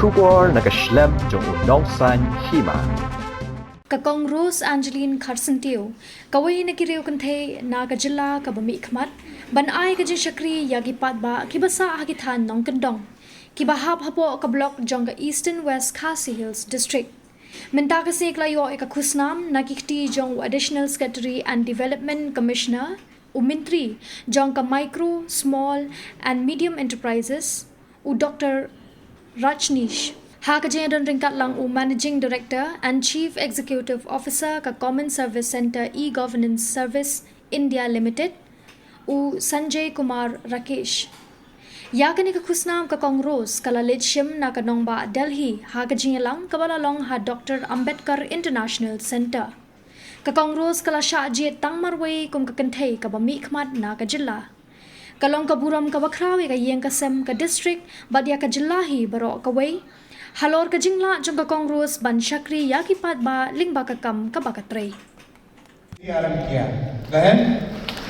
Shubor nakaslem jong unongsan Hima. Kakong Rose Angeline Kharsyntiew, kawai nakiriw kante Naka jilla kabami khmat, ban ai kaji shakri yagi patba kibasa hakithan nong kendong, kibahap hapo ka block jonga Eastern West Khasi Hills District. Mentaka seklayo eka Khusnam nakikti jong Additional Secretary and Development Commissioner, Umintri jonga Micro, Small and Medium Enterprises, Dr. Rajneesh. Hakajan ringkat lang Managing Director and Chief Executive Officer ka Common Service Center E-Governance Service India Limited, Sanjay Kumar Rakesh. Yakani ka Khusnam ka Kongros kala Lidshim na kanongba Delhi hakajan lang kabalalong ha Dr. Ambedkar International Center. Ka Kongros kala Shajit Tangmarway kum ka kantay ka bamikmat na ka jilla. Kalong kaburam ka bakrawi ka yeng kasem ka district badya ka jillahi baro ka way. Halor ka jingla jong ka Kongros ban shakri yaki patba lingba ka kam ka bakatre. आरंभ किया बहन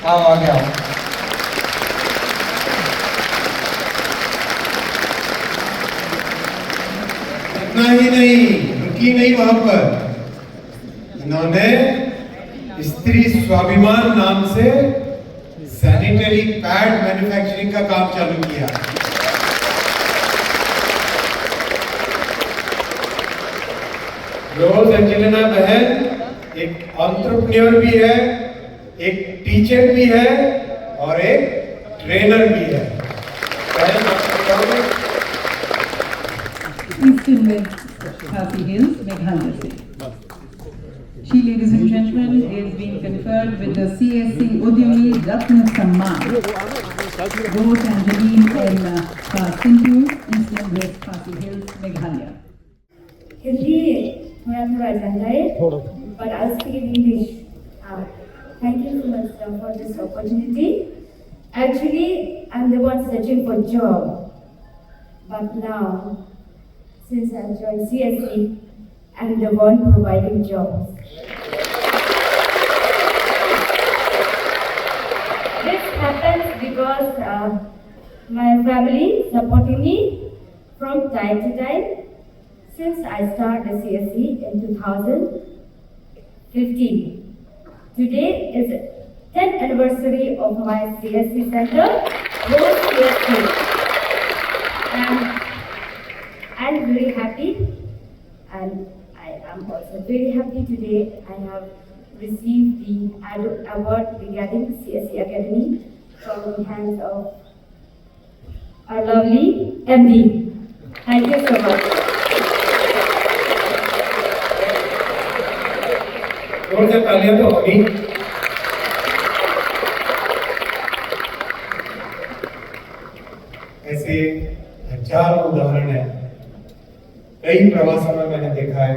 आओ आगे आओ इतना ही नहीं रुकी नहीं वहां पर इन्होंने स्त्री स्वाभिमान नाम से सैनिटरी पैड मैन्युफैक्चरिंग का काम चालू किया रोज एंजेलिना बहन एक एंटरप्रेन्योर भी है, एक टीचर भी है और एक ट्रेनर भी है। Eastern West Khasi Hills, Meghalaya से. She, ladies and gentlemen, is being conferred with the CSC Udyami Ratna Samman. Rose Angeline and Khusnam, Eastern West Khasi Hills, Meghalaya. Hindi थोड़ा जानता है, but I'll speak in English. Thank you so much for this opportunity. Actually, I'm the one searching for job, but now, since I've joined CSC, I'm the one providing jobs. This happens because my family supporting me from time to time. Since I started CSC in 2015. Today is the 10th anniversary of my CSC center, Rose CSC. And I'm very happy, and I am also very happy today I have received the award regarding CSC Academy from the hands of our lovely MD. Thank you so much. जोर से तालियां तो होगी ऐसे हजारों उदाहरण है कई प्रवासों में मैंने देखा है